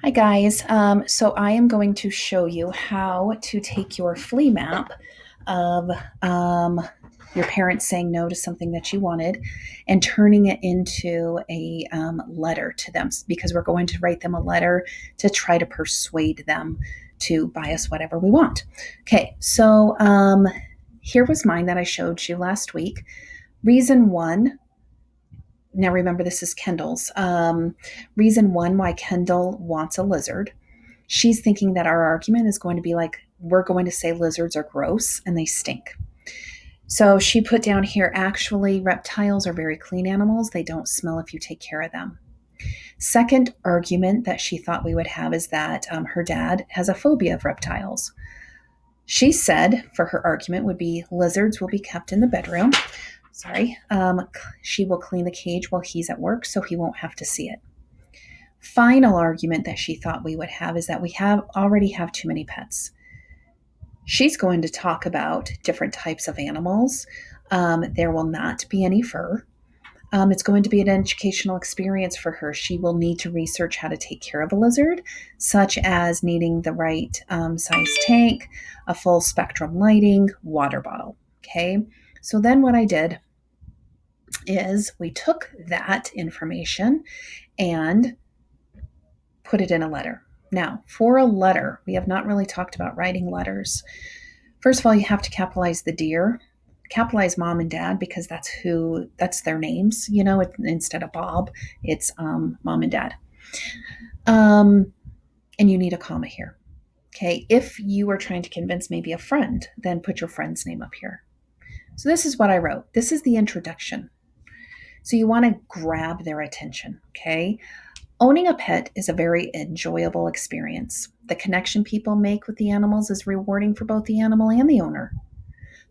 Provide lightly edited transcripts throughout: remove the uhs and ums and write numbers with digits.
Hi guys. So I am going to show you how to take your flea map of your parents saying no to something that you wanted and turning it into a letter to them because we're going to write them a letter to try to persuade them to buy us whatever we want. Okay, so here was mine that I showed you last week. Reason one. Now remember, this is Kendall's. Reason one why Kendall wants a lizard. She's thinking that our argument is going to be like, we're going to say lizards are gross and they stink. So she put down here, actually, reptiles are very clean animals. They don't smell if you take care of them. Second argument that she thought we would have is that her dad has a phobia of reptiles. She said, for her argument, would be lizards will be kept in the bedroom. Sorry. She will clean the cage while he's at work so he won't have to see it. Final argument that she thought we would have is that we already have too many pets. She's going to talk about different types of animals. There will not be any fur. It's going to be an educational experience for her. She will need to research how to take care of a lizard, such as needing the right size tank, a full spectrum lighting, water bottle. Okay. So then what I did is we took that information and put it in a letter. Now, for a letter, we have not really talked about writing letters. First of all, you have to capitalize the dear, capitalize mom and dad because that's their names, instead of Bob, it's mom and dad. And you need a comma here. Okay, if you are trying to convince maybe a friend, then put your friend's name up here. So this is what I wrote. This is the introduction. So you want to grab their attention, okay? Owning a pet is a very enjoyable experience. The connection people make with the animals is rewarding for both the animal and the owner.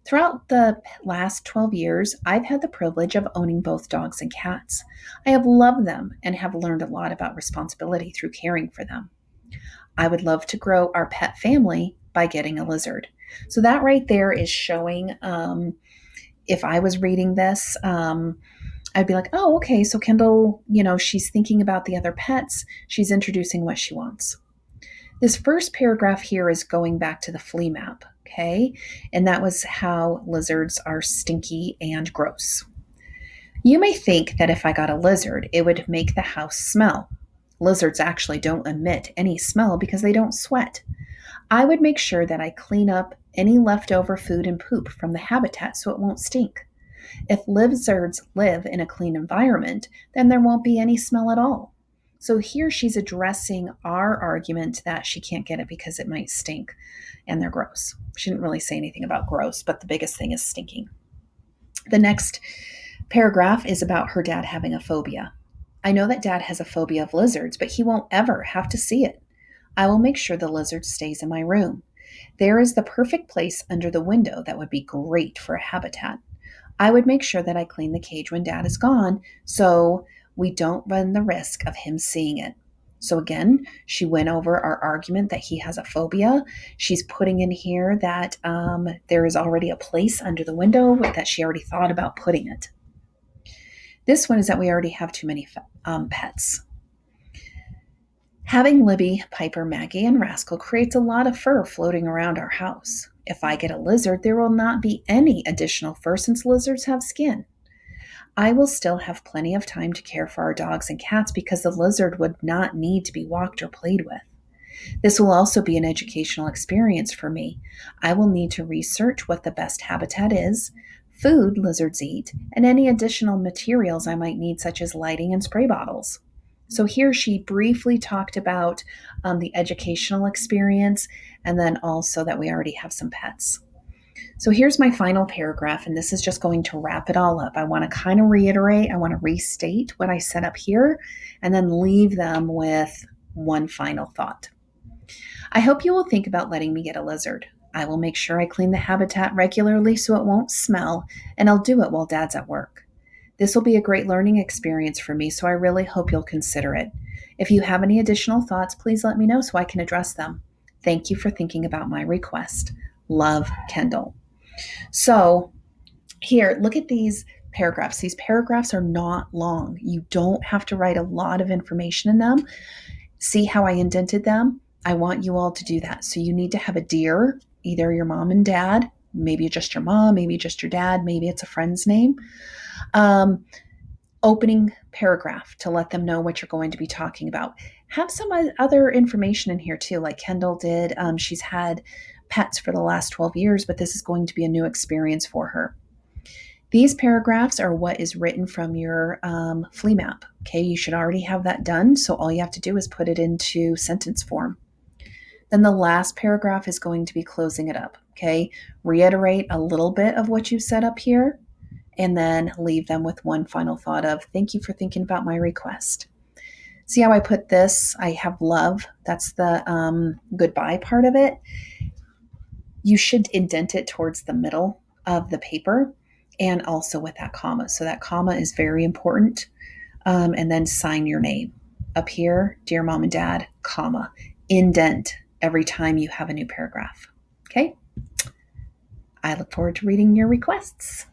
Throughout the last 12 years, I've had the privilege of owning both dogs and cats. I have loved them and have learned a lot about responsibility through caring for them. I would love to grow our pet family by getting a lizard. So that right there is showing, if I was reading this, I'd be like, oh, okay, so Kendall, she's thinking about the other pets. She's introducing what she wants. This first paragraph here is going back to the flea map, okay? And that was how lizards are stinky and gross. You may think that if I got a lizard, it would make the house smell. Lizards actually don't emit any smell because they don't sweat. I would make sure that I clean up any leftover food and poop from the habitat so it won't stink. If lizards live in a clean environment, then there won't be any smell at all. So here she's addressing our argument that she can't get it because it might stink and they're gross. She didn't really say anything about gross, but the biggest thing is stinking. The next paragraph is about her dad having a phobia. I know that dad has a phobia of lizards, but he won't ever have to see it. I will make sure the lizard stays in my room. There is the perfect place under the window that would be great for a habitat. I would make sure that I clean the cage when dad is gone so we don't run the risk of him seeing it. So again, she went over our argument that he has a phobia. She's putting in here that there is already a place under the window that she already thought about putting it. This one is that we already have too many pets. Having Libby, Piper, Maggie, and Rascal creates a lot of fur floating around our house. If I get a lizard, there will not be any additional fur since lizards have skin. I will still have plenty of time to care for our dogs and cats because the lizard would not need to be walked or played with. This will also be an educational experience for me. I will need to research what the best habitat is, food lizards eat, and any additional materials I might need, such as lighting and spray bottles. So here she briefly talked about the educational experience and then also that we already have some pets. So here's my final paragraph, and this is just going to wrap it all up. I want to kind of reiterate, I want to restate what I set up here, and then leave them with one final thought. I hope you will think about letting me get a lizard. I will make sure I clean the habitat regularly so it won't smell, and I'll do it while Dad's at work. This will be a great learning experience for me, so I really hope you'll consider it. If you have any additional thoughts, please let me know so I can address them. Thank you for thinking about my request. Love, Kendall. So here, look at these paragraphs. These paragraphs are not long. You don't have to write a lot of information in them. See how I indented them? I want you all to do that. So you need to have a dear, either your mom and dad, maybe just your mom, maybe just your dad, maybe it's a friend's name. Opening paragraph to let them know what you're going to be talking about. Have some other information in here too, like Kendall did. She's had pets for the last 12 years, but this is going to be a new experience for her. These paragraphs are what is written from your flea map. Okay, you should already have that done. So all you have to do is put it into sentence form. Then the last paragraph is going to be closing it up. Okay, reiterate a little bit of what you said up here, and then leave them with one final thought of, thank you for thinking about my request. See how I put this? I have love. That's the goodbye part of it. You should indent it towards the middle of the paper and also with that comma. So that comma is very important. And then sign your name. Up here, dear mom and dad, comma. Indent every time you have a new paragraph. Okay? I look forward to reading your requests.